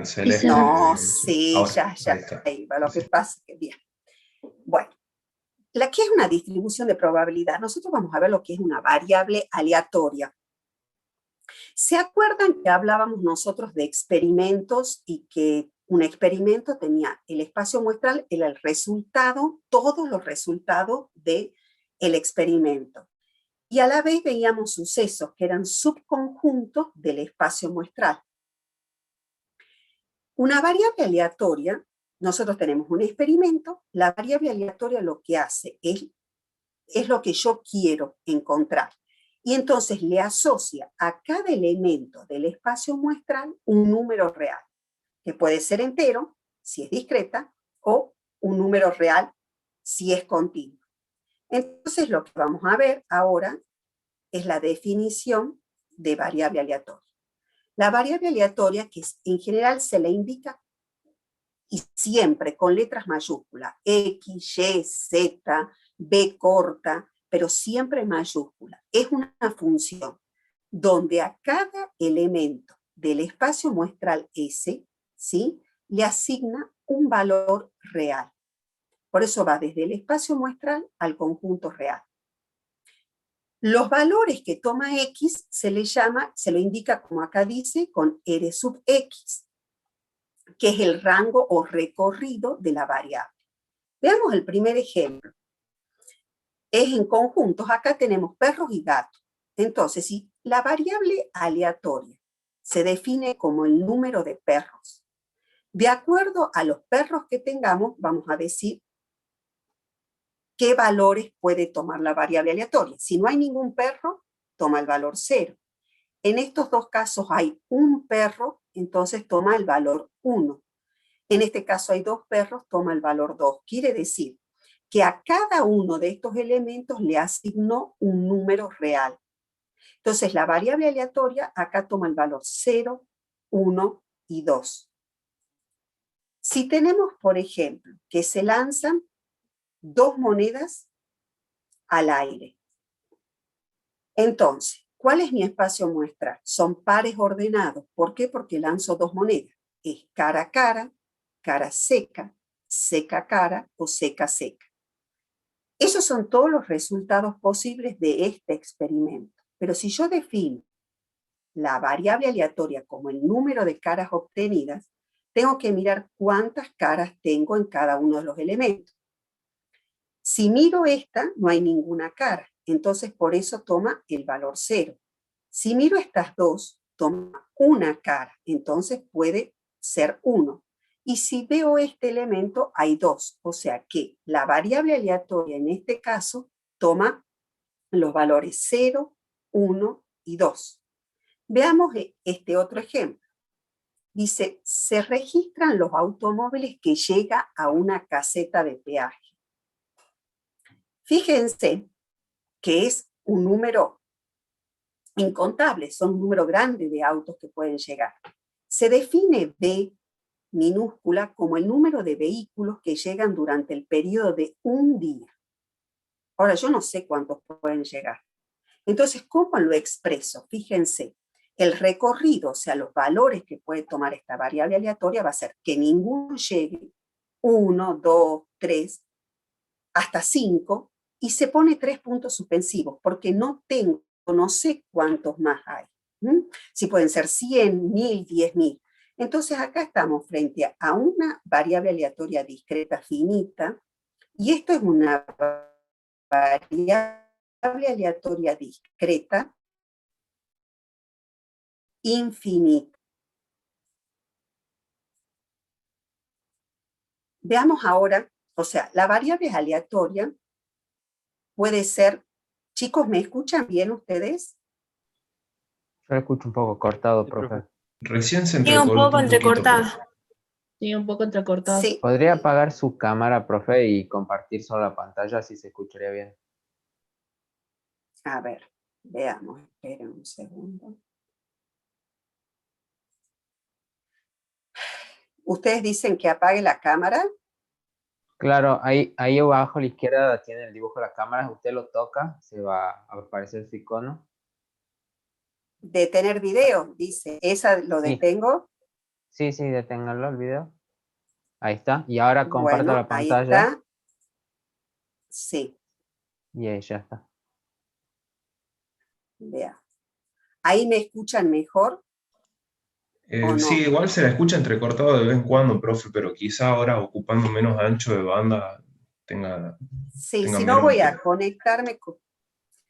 vean celeste. No, sí, Ahora, ya ahí está. iba. Lo que Sí. pasa es que, bien. Bueno, ¿qué es una distribución de probabilidad? Nosotros vamos a ver lo que es una variable aleatoria. ¿Se acuerdan que hablábamos nosotros de experimentos y que un experimento tenía el espacio muestral, era el resultado, todos los resultados del experimento? Y a la vez veíamos sucesos que eran subconjuntos del espacio muestral. Una variable aleatoria, nosotros tenemos un experimento, la variable aleatoria lo que hace es lo que yo quiero encontrar. Y entonces le asocia a cada elemento del espacio muestral un número real, que puede ser entero, si es discreta, o un número real, si es continuo. Entonces lo que vamos a ver ahora es la definición de variable aleatoria. La variable aleatoria, que en general se le indica, y siempre con letras mayúsculas, X, Y, Z, B corta, pero siempre en mayúscula. Es una función donde a cada elemento del espacio muestral S, ¿sí?, le asigna un valor real. Por eso va desde el espacio muestral al conjunto real. Los valores que toma X se lo indica, como acá dice, con R sub X, que es el rango o recorrido de la variable. Veamos el primer ejemplo. Es en conjuntos, acá tenemos perros y gatos. Entonces, si la variable aleatoria se define como el número de perros, de acuerdo a los perros que tengamos, vamos a decir qué valores puede tomar la variable aleatoria. Si no hay ningún perro, toma el valor 0. En estos dos casos hay un perro, entonces toma el valor 1. En este caso hay dos perros, toma el valor 2. Quiere decir que a cada uno de estos elementos le asignó un número real. Entonces la variable aleatoria acá toma el valor 0, 1 y 2. Si tenemos, por ejemplo, que se lanzan dos monedas al aire, entonces, ¿cuál es mi espacio muestral? Son pares ordenados. ¿Por qué? Porque lanzo dos monedas. Es cara seca, seca cara o seca seca. Esos son todos los resultados posibles de este experimento. Pero si yo defino la variable aleatoria como el número de caras obtenidas, tengo que mirar cuántas caras tengo en cada uno de los elementos. Si miro esta, no hay ninguna cara, entonces por eso toma el valor 0. Si miro estas dos, toma una cara, entonces puede ser 1. Y si veo este elemento, hay 2, o sea que la variable aleatoria en este caso toma los valores 0, 1 y 2. Veamos este otro ejemplo. Dice, se registran los automóviles que llegan a una caseta de peaje. Fíjense que es un número incontable, son un número grande de autos que pueden llegar. Se define B minúscula como el número de vehículos que llegan durante el periodo de un día. Ahora, yo no sé cuántos pueden llegar. Entonces, ¿cómo lo expreso? Fíjense, el recorrido, o sea, los valores que puede tomar esta variable aleatoria va a ser que ninguno llegue, 1, 2, 3, hasta 5, y se pone 3 puntos suspensivos, porque no sé cuántos más hay. Si pueden ser 100, 1000, 10.000. Entonces acá estamos frente a una variable aleatoria discreta finita, y esto es una variable aleatoria discreta infinita. Veamos ahora, o sea, la variable aleatoria puede ser, chicos, ¿me escuchan bien ustedes? Yo lo escucho un poco cortado, Sí, profe. Recién se Sí, un entrecortó poco un poquito, entrecortada. profe. Sí, un poco entrecortado. Sí. ¿Podría apagar su cámara, profe, y compartir solo la pantalla, así se escucharía bien? A ver, veamos, esperen un segundo. ¿Ustedes dicen que apague la cámara? Claro, ahí abajo a la izquierda tiene el dibujo de la cámara, usted lo toca, se va a aparecer su icono. Detener video, dice. ¿Esa lo Sí. detengo? Sí, sí, deténganlo el video. Ahí está. Y ahora comparto Bueno, la ahí pantalla. está. Sí, Y ahí ya está. vea. ¿Ahí me escuchan mejor o Sí, no? igual se la escucha entrecortado de vez en cuando, profe, pero quizá ahora ocupando menos ancho de banda tenga, Sí, tenga si no menos voy a interés. conectarme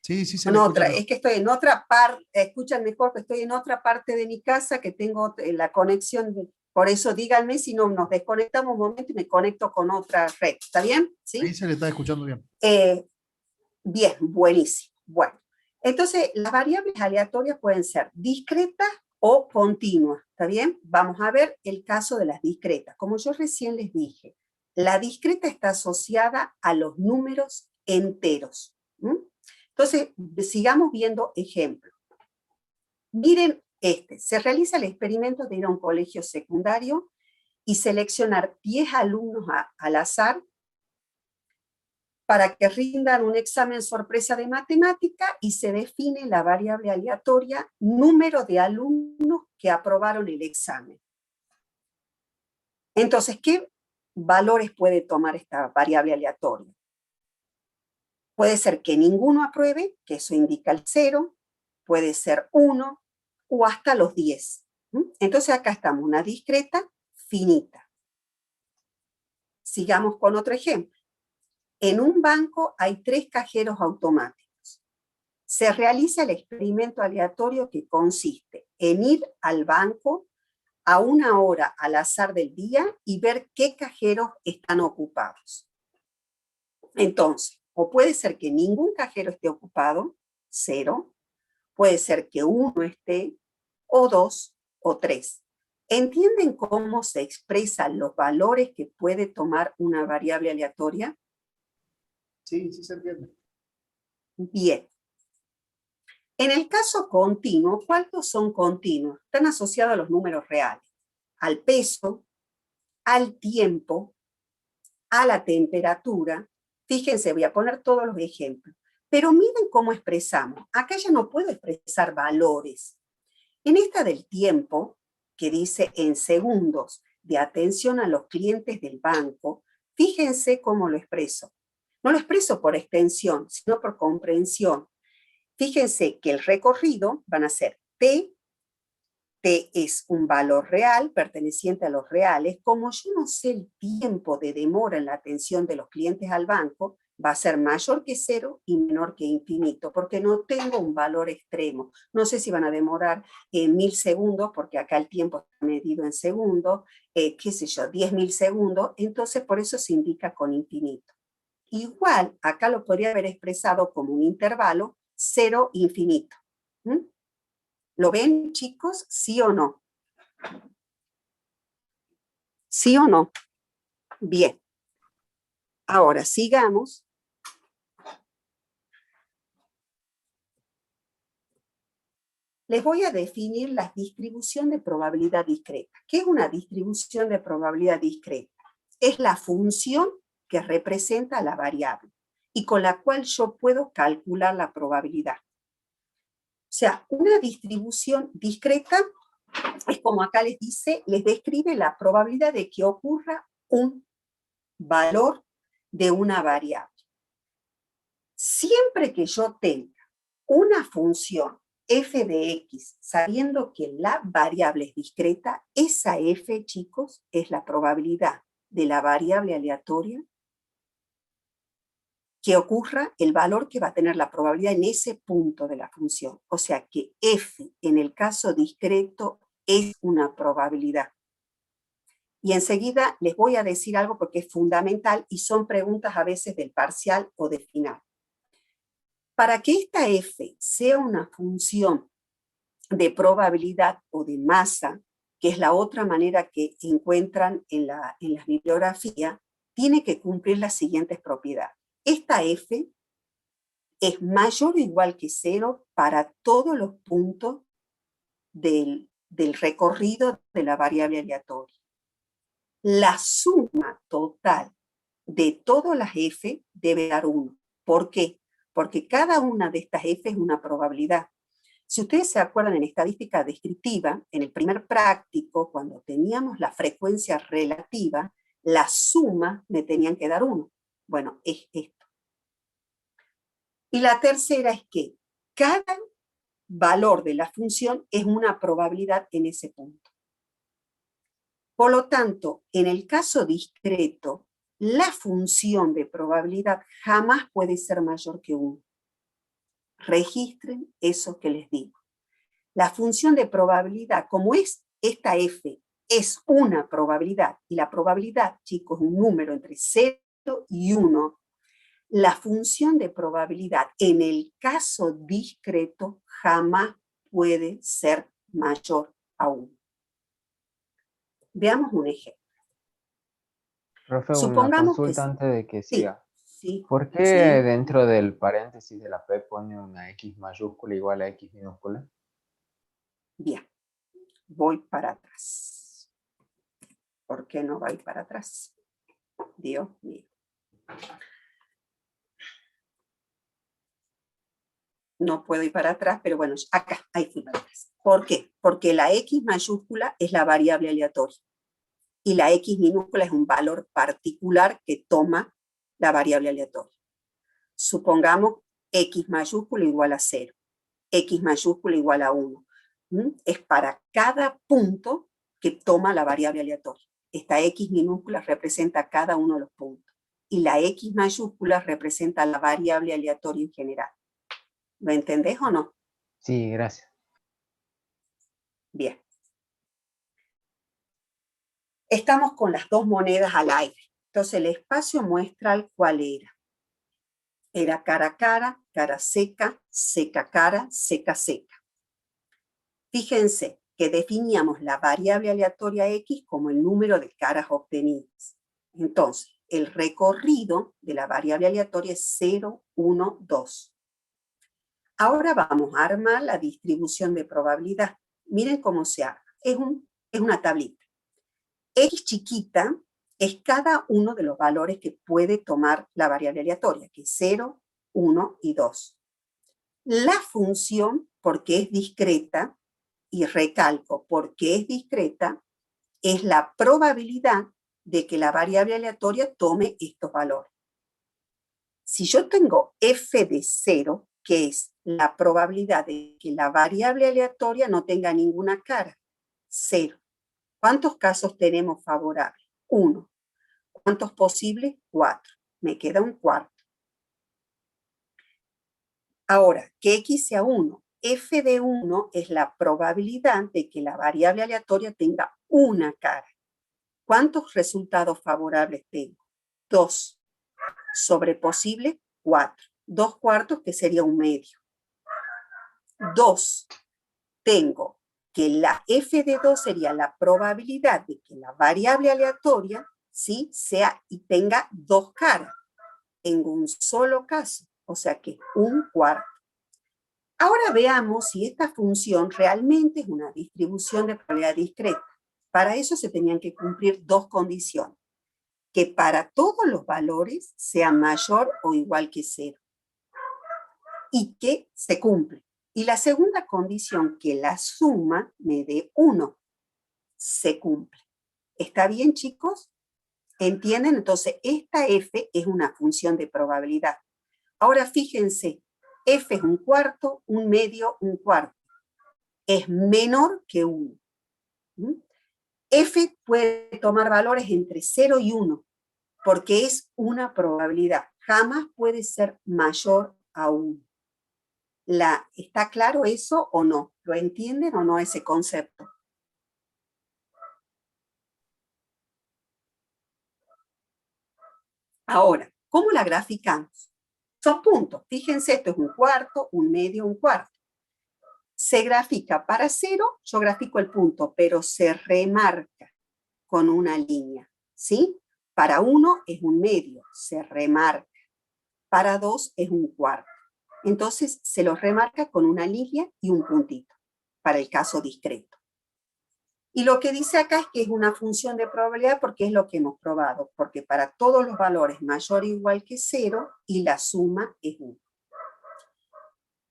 Sí, sí, se con le escucha otra. mejor. Es que estoy en otra parte, escuchan mejor que estoy en otra parte de mi casa que tengo la conexión. Por eso díganme si no nos desconectamos un momento y me conecto con otra red. ¿Está bien? Ahí ¿Sí? se le está escuchando bien. Bien, buenísimo. Bueno, entonces las variables aleatorias pueden ser discretas o continuas. ¿Está bien? Vamos a ver el caso de las discretas. Como yo recién les dije, la discreta está asociada a los números enteros. ¿Mm? Entonces, sigamos viendo ejemplos. Miren se realiza el experimento de ir a un colegio secundario y seleccionar 10 alumnos al azar para que rindan un examen sorpresa de matemática y se define la variable aleatoria número de alumnos que aprobaron el examen. Entonces, ¿qué valores puede tomar esta variable aleatoria? Puede ser que ninguno apruebe, que eso indica el 0, puede ser 1 o hasta los 10. Entonces acá estamos, una discreta finita. Sigamos con otro ejemplo. En un banco hay 3 cajeros automáticos. Se realiza el experimento aleatorio que consiste en ir al banco a una hora al azar del día y ver qué cajeros están ocupados. Entonces, o puede ser que ningún cajero esté ocupado, 0, puede ser que 1 esté, o 2, o 3. ¿Entienden cómo se expresan los valores que puede tomar una variable aleatoria? Sí, sí se entiende. Bien. En el caso continuo, ¿cuántos son continuos? Están asociados a los números reales, al peso, al tiempo, a la temperatura. Fíjense, voy a poner todos los ejemplos. Pero miren cómo expresamos. Acá ya no puedo expresar valores. En esta del tiempo, que dice en segundos de atención a los clientes del banco, fíjense cómo lo expreso. No lo expreso por extensión, sino por comprensión. Fíjense que el recorrido van a ser T es un valor real perteneciente a los reales. Como yo no sé el tiempo de demora en la atención de los clientes al banco, va a ser mayor que 0 y menor que infinito, porque no tengo un valor extremo. No sé si van a demorar 1000 segundos, porque acá el tiempo está medido en segundos, qué sé yo, 10.000 segundos, entonces por eso se indica con infinito. Igual, acá lo podría haber expresado como un intervalo 0, infinito. ¿Lo ven, chicos? ¿Sí o no? ¿Sí o no? Bien. Ahora, sigamos. Les voy a definir la distribución de probabilidad discreta. ¿Qué es una distribución de probabilidad discreta? Es la función que representa la variable y con la cual yo puedo calcular la probabilidad. O sea, una distribución discreta es como acá les dice, les describe la probabilidad de que ocurra un valor de una variable. Siempre que yo tenga una función f de x, sabiendo que la variable es discreta, esa f, chicos, es la probabilidad de la variable aleatoria que ocurra el valor que va a tener la probabilidad en ese punto de la función. O sea que f, en el caso discreto, es una probabilidad. Y enseguida les voy a decir algo porque es fundamental y son preguntas a veces del parcial o de final. Para que esta f sea una función de probabilidad o de masa, que es la otra manera que encuentran en la bibliografía, tiene que cumplir las siguientes propiedades. Esta f es mayor o igual que 0 para todos los puntos del recorrido de la variable aleatoria. La suma total de todas las f debe dar 1. ¿Por qué? Porque cada una de estas f es una probabilidad. Si ustedes se acuerdan en estadística descriptiva, en el primer práctico, cuando teníamos la frecuencia relativa, la suma me tenían que dar 1. Bueno, es esto. Y la tercera es que cada valor de la función es una probabilidad en ese punto. Por lo tanto, en el caso discreto, la función de probabilidad jamás puede ser mayor que 1. Registren eso que les digo. La función de probabilidad, como es esta f, es una probabilidad, y la probabilidad, chicos, es un número entre 0 y 1, la función de probabilidad en el caso discreto jamás puede ser mayor a 1. Veamos un ejemplo. Profe, una Supongamos consulta que antes de que sí, siga. sí, ¿Por qué sí. dentro del paréntesis de la P pone una X mayúscula igual a X minúscula? Bien, voy para atrás. ¿Por qué no voy para atrás? Dios mío. No puedo ir para atrás, pero bueno, acá, ahí fui para atrás. ¿Por qué? Porque la X mayúscula es la variable aleatoria y la X minúscula es un valor particular que toma la variable aleatoria. Supongamos X mayúscula igual a 0, X mayúscula igual a 1. Es para cada punto que toma la variable aleatoria. Esta X minúscula representa cada uno de los puntos y la X mayúscula representa la variable aleatoria en general. ¿Lo entendés o no? Sí, gracias. Bien. Estamos con las dos monedas al aire. Entonces el espacio muestral, ¿cuál era? Era cara a cara, cara seca, seca cara, seca seca. Fíjense que definíamos la variable aleatoria X como el número de caras obtenidas. Entonces, el recorrido de la variable aleatoria es 0, 1, 2. Ahora vamos a armar la distribución de probabilidad. Miren cómo se arma. Es una tablita. X chiquita es cada uno de los valores que puede tomar la variable aleatoria, que es 0, 1 y 2. La función, porque es discreta, y recalco, porque es discreta, es la probabilidad de que la variable aleatoria tome estos valores. Si yo tengo f de 0, que es la probabilidad de que la variable aleatoria no tenga ninguna cara, 0. ¿Cuántos casos tenemos favorables? 1. ¿Cuántos posibles? 4. Me queda un cuarto. Ahora, que x sea 1. F de 1 es la probabilidad de que la variable aleatoria tenga una cara. ¿Cuántos resultados favorables tengo? 2. Sobre posible, 4. 2 cuartos, que sería un medio. 2. Tengo que la f de 2 sería la probabilidad de que la variable aleatoria, ¿sí?, sea y tenga 2 caras. Tengo un solo caso, o sea que un cuarto. Ahora veamos si esta función realmente es una distribución de probabilidad discreta. Para eso se tenían que cumplir dos condiciones. Que para todos los valores sea mayor o igual que 0. Y que se cumple. Y la segunda condición, que la suma me dé 1. Se cumple. ¿Está bien, chicos? ¿Entienden? Entonces, esta f es una función de probabilidad. Ahora fíjense, f es un cuarto, un medio, un cuarto. Es menor que 1. F puede tomar valores entre 0 y 1, porque es una probabilidad. Jamás puede ser mayor a 1. ¿Está claro eso o no? ¿Lo entienden o no ese concepto? Ahora, ¿cómo la graficamos? Son puntos. Fíjense, esto es un cuarto, un medio, un cuarto. Se grafica para 0, yo grafico el punto, pero se remarca con una línea, ¿sí? Para 1 es un medio, se remarca. Para 2 es un cuarto. Entonces, se los remarca con una línea y un puntito, para el caso discreto. Y lo que dice acá es que es una función de probabilidad porque es lo que hemos probado, porque para todos los valores mayor o igual que 0 y la suma es 1.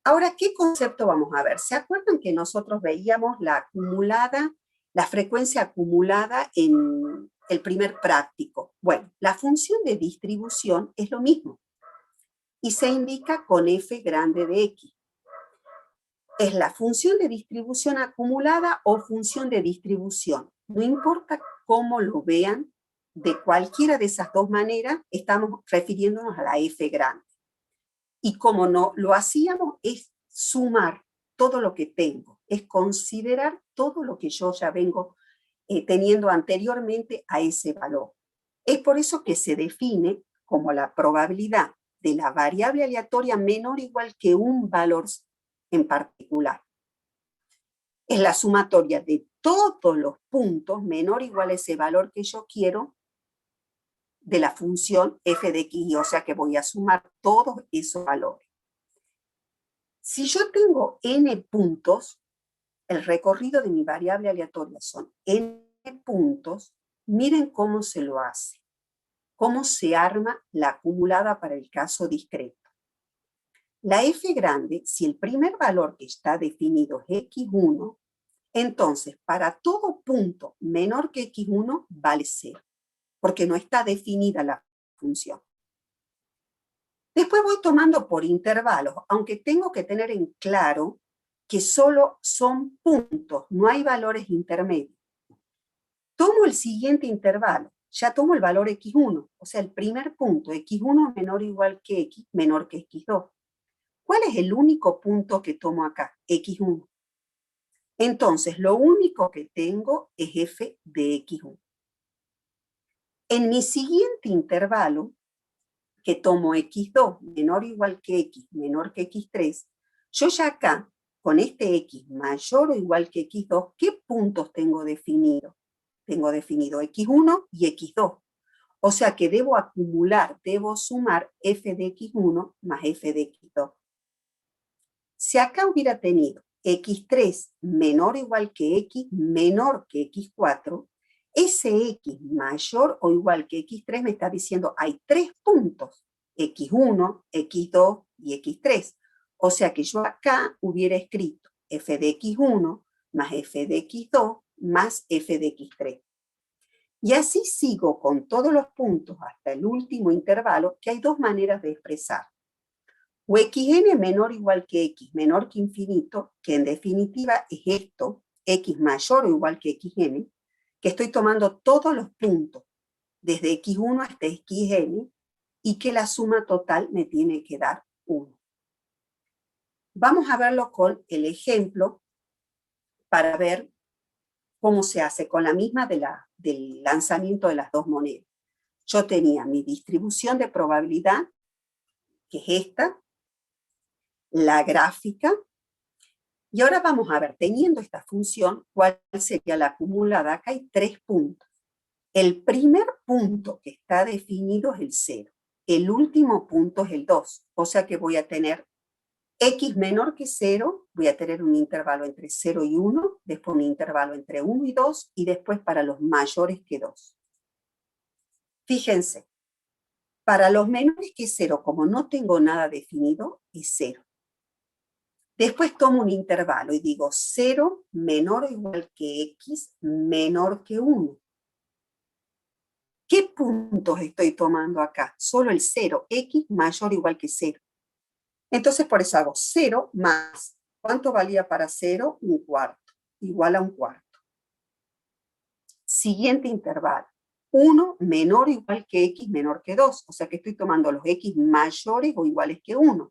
Ahora, ¿qué concepto vamos a ver? ¿Se acuerdan que nosotros veíamos la acumulada, la frecuencia acumulada en el primer práctico? Bueno, la función de distribución es lo mismo y se indica con f grande de x. Es la función de distribución acumulada o función de distribución. No importa cómo lo vean, de cualquiera de esas dos maneras estamos refiriéndonos a la f grande. Y como no lo hacíamos es sumar todo lo que tengo, es considerar todo lo que yo ya vengo teniendo anteriormente a ese valor. Es por eso que se define como la probabilidad de la variable aleatoria menor o igual que un valor en particular. Es la sumatoria de todos los puntos menor o igual a ese valor que yo quiero de la función f de x, o sea que voy a sumar todos esos valores. Si yo tengo n puntos, el recorrido de mi variable aleatoria son n puntos, miren cómo se lo hace, cómo se arma la acumulada para el caso discreto. La f grande, si el primer valor que está definido es x1, entonces para todo punto menor que x1 vale 0, porque no está definida la función. Después voy tomando por intervalos, aunque tengo que tener en claro que solo son puntos, no hay valores intermedios. Tomo el siguiente intervalo, ya tomo el valor x1, o sea, el primer punto, x1 menor o igual que x, menor que x2. ¿Cuál es el único punto que tomo acá? x1. Entonces, lo único que tengo es f de x1. En mi siguiente intervalo, que tomo x2 menor o igual que x, menor que x3, yo ya acá, con este x mayor o igual que x2, ¿qué puntos tengo definido? Tengo definido x1 y x2. O sea que debo acumular, debo sumar f de x1 más f de x2. Si acá hubiera tenido x3 menor o igual que x, menor que x4, ese x mayor o igual que x3 me está diciendo hay 3 puntos, x1, x2 y x3. O sea que yo acá hubiera escrito f de x1 más f de x2 más f de x3. Y así sigo con todos los puntos hasta el último intervalo, que hay dos maneras de expresar. O xn menor o igual que x, menor que infinito, que en definitiva es esto, x mayor o igual que xn, que estoy tomando todos los puntos, desde x1 hasta xn, y que la suma total me tiene que dar 1. Vamos a verlo con el ejemplo para ver cómo se hace con la misma del lanzamiento de las dos monedas. Yo tenía mi distribución de probabilidad, que es esta, la gráfica, y ahora vamos a ver, teniendo esta función, ¿cuál sería la acumulada? Acá hay 3 puntos. El primer punto que está definido es el 0. El último punto es el 2. O sea que voy a tener x menor que 0, voy a tener un intervalo entre 0 y 1, después un intervalo entre 1 y 2, y después para los mayores que 2. Fíjense, para los menores que 0, como no tengo nada definido, es 0. Después tomo un intervalo y digo 0 menor o igual que x menor que 1. ¿Qué puntos estoy tomando acá? Solo el 0, x mayor o igual que 0. Entonces por eso hago 0 más, ¿cuánto valía para 0? Un cuarto, igual a un cuarto. Siguiente intervalo, 1 menor o igual que x menor que 2, o sea que estoy tomando los x mayores o iguales que 1.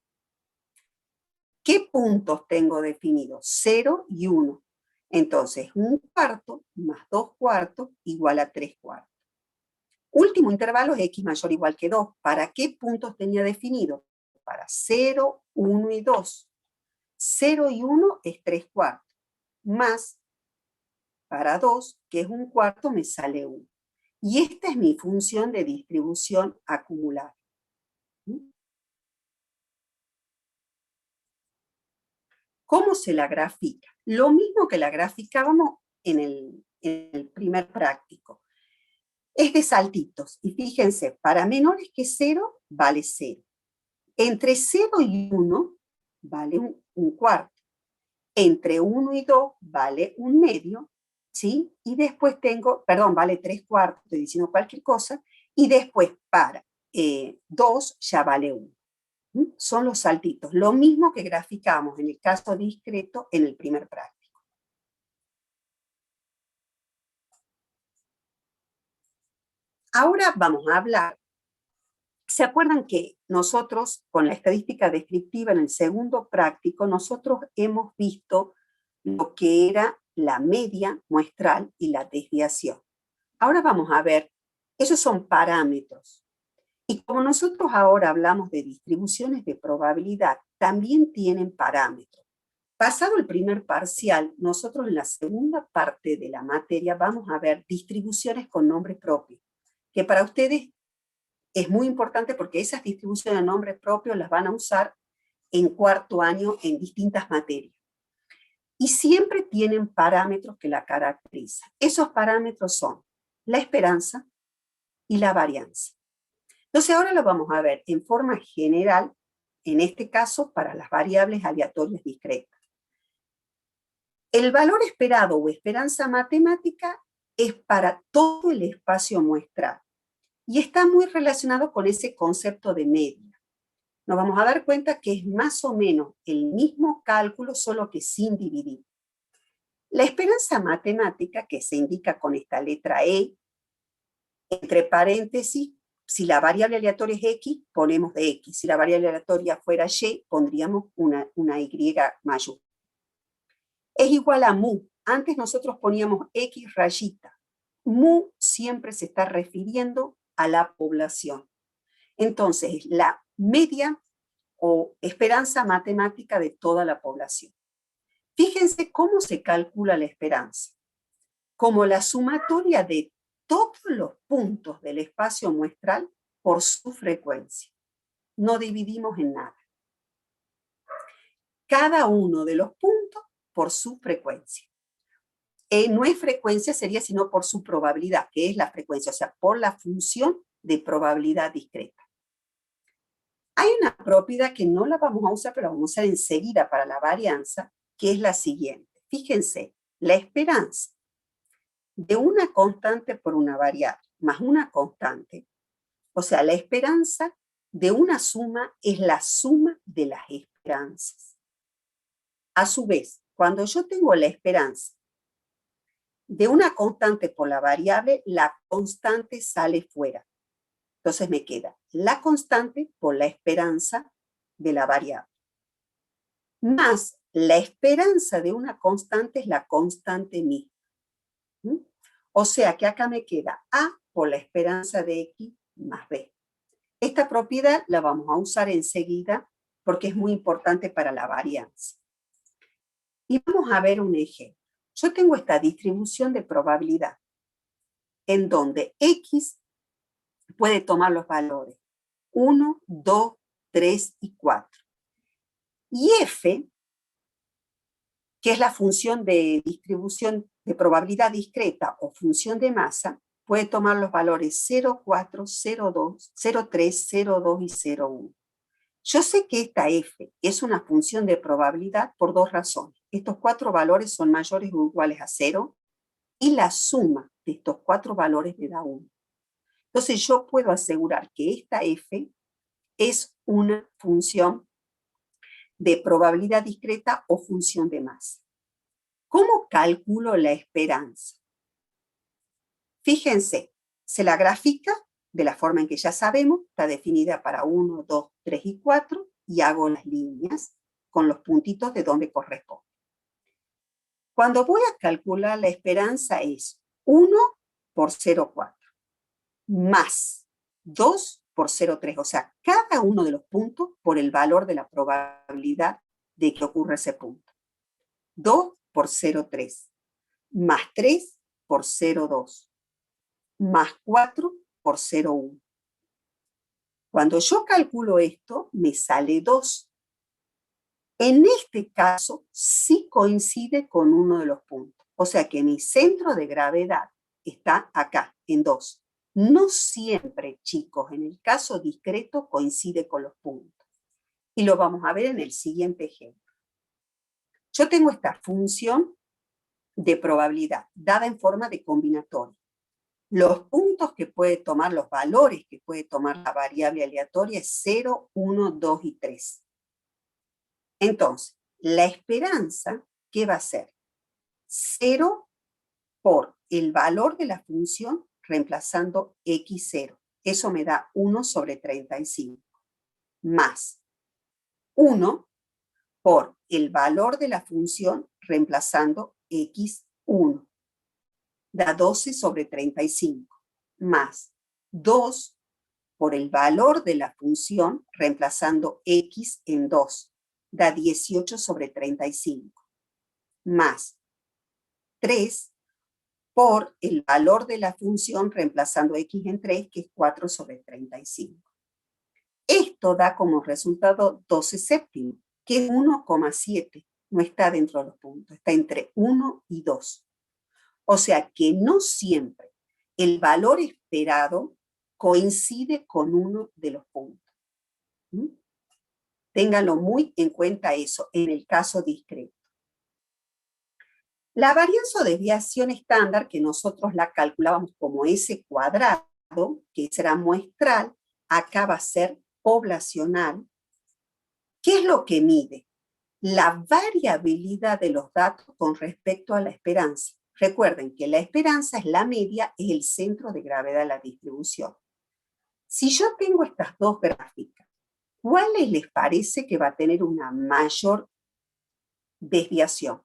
¿Qué puntos tengo definidos? 0 y 1. Entonces, un cuarto más 2 cuartos igual a 3 cuartos. Último intervalo es x mayor o igual que 2. ¿Para qué puntos tenía definido? Para 0, 1 y 2. 0 y 1 es 3 cuartos. Más, para 2, que es un cuarto, me sale 1. Y esta es mi función de distribución acumulada. ¿Cómo se la grafica? Lo mismo que la graficábamos en el primer práctico. Es de saltitos. Y fíjense, para menores que 0, vale 0. Entre 0 y 1, vale un cuarto. Entre 1 y 2 vale un medio, ¿sí? Y después tengo, perdón, vale 3/4, estoy diciendo cualquier cosa, y después para 2 ya vale 1. Son los saltitos, lo mismo que graficamos en el caso discreto en el primer práctico. Ahora vamos a hablar. ¿Se acuerdan que nosotros, con la estadística descriptiva en el segundo práctico, nosotros hemos visto lo que era la media muestral y la desviación? Ahora vamos a ver, esos son parámetros. Y como nosotros ahora hablamos de distribuciones de probabilidad, también tienen parámetros. Pasado el primer parcial, nosotros en la segunda parte de la materia vamos a ver distribuciones con nombre propio, que para ustedes es muy importante porque esas distribuciones de nombre propio las van a usar en cuarto año en distintas materias. Y siempre tienen parámetros que la caracterizan. Esos parámetros son la esperanza y la varianza. Entonces ahora lo vamos a ver en forma general, en este caso para las variables aleatorias discretas. El valor esperado o esperanza matemática es para todo el espacio muestral y está muy relacionado con ese concepto de media. Nos vamos a dar cuenta que es más o menos el mismo cálculo, solo que sin dividir. La esperanza matemática, que se indica con esta letra E, entre paréntesis, si la variable aleatoria es X, ponemos de X. Si la variable aleatoria fuera Y, pondríamos una Y mayúscula. Es igual a mu. Antes nosotros poníamos X rayita. Mu siempre se está refiriendo a la población. Entonces, la media o esperanza matemática de toda la población. Fíjense cómo se calcula la esperanza. Como la sumatoria de todos los puntos del espacio muestral por su frecuencia. No dividimos en nada. Cada uno de los puntos por su frecuencia. No es frecuencia, sería sino por su probabilidad, que es la frecuencia, o sea, por la función de probabilidad discreta. Hay una propiedad que no la vamos a usar, pero la vamos a usar enseguida para la varianza, que es la siguiente. Fíjense, la esperanza de una constante por una variable más una constante, o sea, la esperanza de una suma es la suma de las esperanzas. A su vez, cuando yo tengo la esperanza de una constante por la variable, la constante sale fuera. Entonces me queda la constante por la esperanza de la variable. Más la esperanza de una constante es la constante misma. O sea que acá me queda A por la esperanza de X más B. Esta propiedad la vamos a usar enseguida porque es muy importante para la varianza. Y vamos a ver un ejemplo. Yo tengo esta distribución de probabilidad en donde X puede tomar los valores 1, 2, 3 y 4. Y F, que es la función de distribución de probabilidad discreta o función de masa, puede tomar los valores 0, 4, 0, 2, 0, 3, 0, 2 y 0, 1. Yo sé que esta F es una función de probabilidad por dos razones. Estos 4 valores son mayores o iguales a 0 y la suma de estos 4 valores me da 1. Entonces yo puedo asegurar que esta F es una función de probabilidad discreta o función de masa. ¿Cómo calculo la esperanza? Fíjense, se la grafica de la forma en que ya sabemos, está definida para 1, 2, 3 y 4, y hago las líneas con los puntitos de donde corresponde. Cuando voy a calcular la esperanza es 1 por 0,4 más 2 por 0,3, o sea, cada uno de los puntos por el valor de la probabilidad de que ocurra ese punto. 2 por 0,3 más 3 por 0,2 más 4 por 0,1. Cuando yo calculo esto, me sale 2. En este caso, sí coincide con uno de los puntos. O sea que mi centro de gravedad está acá, en 2. No siempre, chicos, en el caso discreto coincide con los puntos. Y lo vamos a ver en el siguiente ejemplo. Yo tengo esta función de probabilidad dada en forma de combinatoria. Los puntos que puede tomar, los valores que puede tomar la variable aleatoria es 0, 1, 2 y 3. Entonces, la esperanza, ¿qué va a ser? 0 por el valor de la función reemplazando x0. Eso me da 1 sobre 35. Más 1 por el valor de la función reemplazando x1. Da 12 sobre 35. Más 2 por el valor de la función reemplazando x en 2. Da 18 sobre 35. Más 3 por el valor de la función reemplazando x en 3, que es 4 sobre 35. Esto da como resultado 12 séptimos, que es 1,7. No está dentro de los puntos, está entre 1 y 2. O sea que no siempre el valor esperado coincide con uno de los puntos. Ténganlo muy en cuenta eso en el caso discreto. La varianza o desviación estándar, que nosotros la calculábamos como S cuadrado, que será muestral, acá va a ser poblacional. ¿Qué es lo que mide? La variabilidad de los datos con respecto a la esperanza. Recuerden que la esperanza es la media, es el centro de gravedad de la distribución. Si yo tengo estas dos gráficas, ¿cuáles les parece que va a tener una mayor desviación?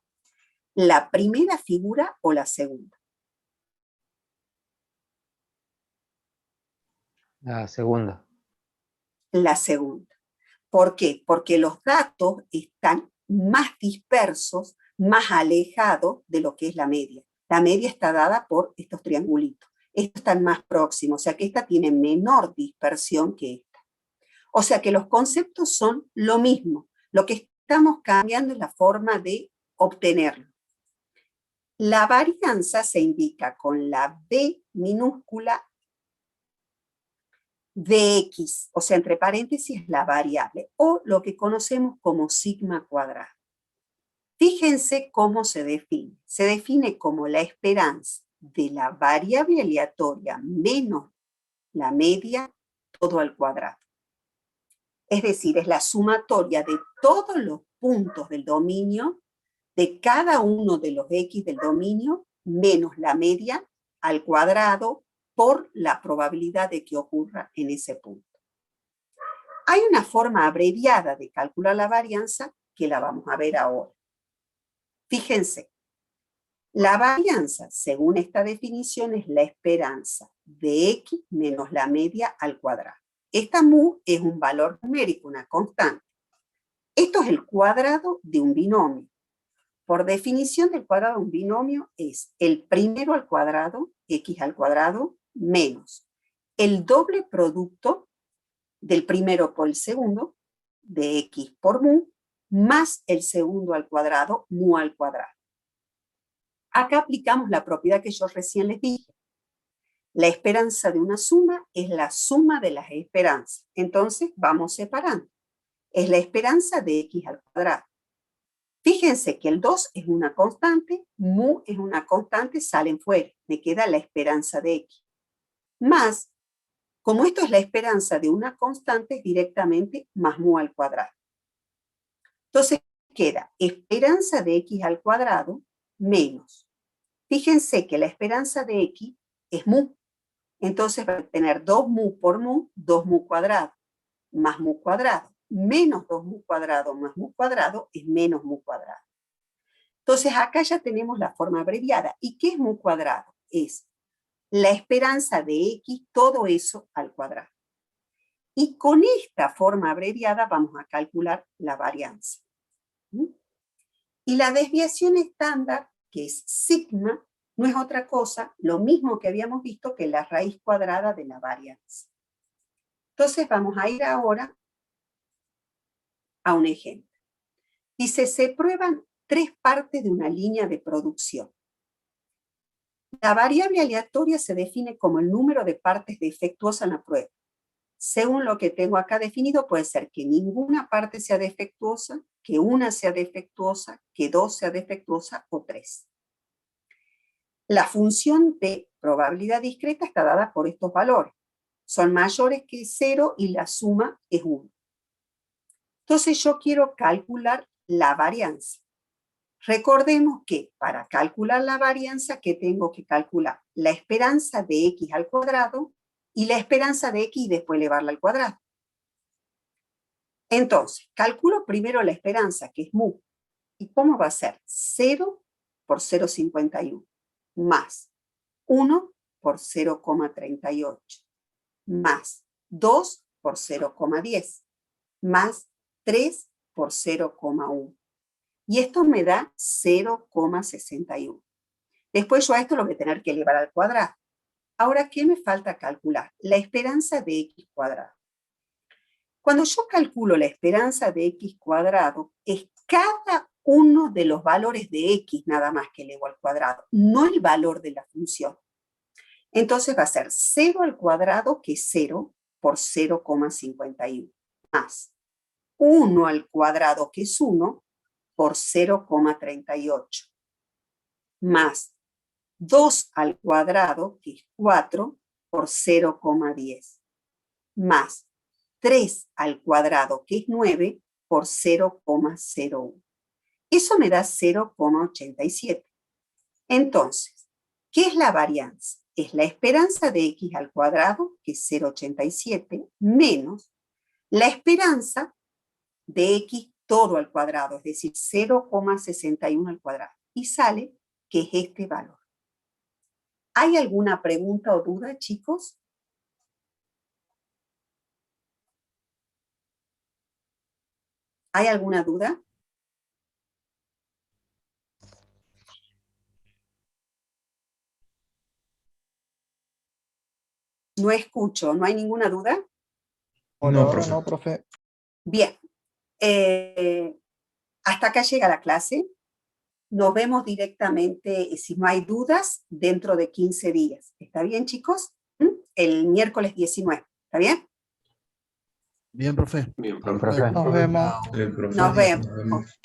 ¿La primera figura o la segunda? La segunda. La segunda. ¿Por qué? Porque los datos están más dispersos, más alejados de lo que es la media. La media está dada por estos triangulitos. Estos están más próximos, o sea que esta tiene menor dispersión que esta. O sea que los conceptos son lo mismo. Lo que estamos cambiando es la forma de obtenerlo. La varianza se indica con la B minúscula de X, o sea, entre paréntesis la variable, o lo que conocemos como sigma cuadrado. Fíjense cómo se define. Se define como la esperanza de la variable aleatoria menos la media, todo al cuadrado. Es decir, es la sumatoria de todos los puntos del dominio, de cada uno de los X del dominio, menos la media al cuadrado por la probabilidad de que ocurra en ese punto. Hay una forma abreviada de calcular la varianza que la vamos a ver ahora. Fíjense, la varianza, según esta definición, es la esperanza de X menos la media al cuadrado. Esta mu es un valor numérico, una constante. Esto es el cuadrado de un binomio. Por definición, del cuadrado de un binomio es el primero al cuadrado, X al cuadrado, menos el doble producto del primero por el segundo, de X por mu, más el segundo al cuadrado, mu al cuadrado. Acá aplicamos la propiedad que yo recién les dije. La esperanza de una suma es la suma de las esperanzas. Entonces, vamos separando. Es la esperanza de X al cuadrado. Fíjense que el 2 es una constante, mu es una constante, salen fuera. Me queda la esperanza de X. Más, como esto es la esperanza de una constante, es directamente más mu al cuadrado. Entonces, queda esperanza de X al cuadrado menos. Fíjense que la esperanza de X es mu. Entonces va a tener 2 mu por mu, 2 mu cuadrado, más mu cuadrado. Menos 2 mu cuadrado más mu cuadrado es menos mu cuadrado. Entonces acá ya tenemos la forma abreviada. ¿Y qué es mu cuadrado? Es la esperanza de X, todo eso al cuadrado. Y con esta forma abreviada vamos a calcular la varianza. Y la desviación estándar, que es sigma, no es otra cosa, lo mismo que habíamos visto que la raíz cuadrada de la varianza. Entonces vamos a ir ahora a un ejemplo. Dice, se prueban 3 partes de una línea de producción. La variable aleatoria se define como el número de partes defectuosas en la prueba. según lo que tengo acá definido, puede ser que ninguna parte sea defectuosa, que una sea defectuosa, que dos sea defectuosa o tres. La función de probabilidad discreta está dada por estos valores. Son mayores que 0 y la suma es 1. Entonces yo quiero calcular la varianza. Recordemos que para calcular la varianza, ¿qué tengo que calcular? La esperanza de x al cuadrado y la esperanza de x y después elevarla al cuadrado. Entonces, calculo primero la esperanza, que es mu. ¿Y cómo va a ser? 0 por 0,51 más 1 por 0,38 más 2 por 0,10 más 3 por 0,1. Y esto me da 0,61. Después yo a esto lo voy a tener que elevar al cuadrado. Ahora, ¿qué me falta calcular? La esperanza de x cuadrado. Cuando yo calculo la esperanza de x cuadrado, es cada uno de los valores de x nada más que elevo al cuadrado, no el valor de la función. Entonces va a ser 0 al cuadrado, que es 0 por 0,51, más 1 al cuadrado, que es 1, por 0,38, más 2 al cuadrado, que es 4, por 0,10, más 3 al cuadrado, que es 9, por 0,01. Eso me da 0,87. Entonces, ¿qué es la varianza? Es la esperanza de x al cuadrado, que es 0,87, menos la esperanza de x todo al cuadrado, es decir, 0,61 al cuadrado. Y sale que es este valor. ¿Hay alguna pregunta o duda, chicos? ¿Hay alguna duda? No escucho, ¿no hay ninguna duda? No, profe. No, profe. Bien. Hasta acá llega la clase. Nos vemos directamente, si no hay dudas, dentro de 15 días. ¿Está bien, chicos? El miércoles 19. ¿Está bien? Bien, profe. Bien, Bien, profe. profe. Nos vemos. Profe. Nos vemos. Nos vemos.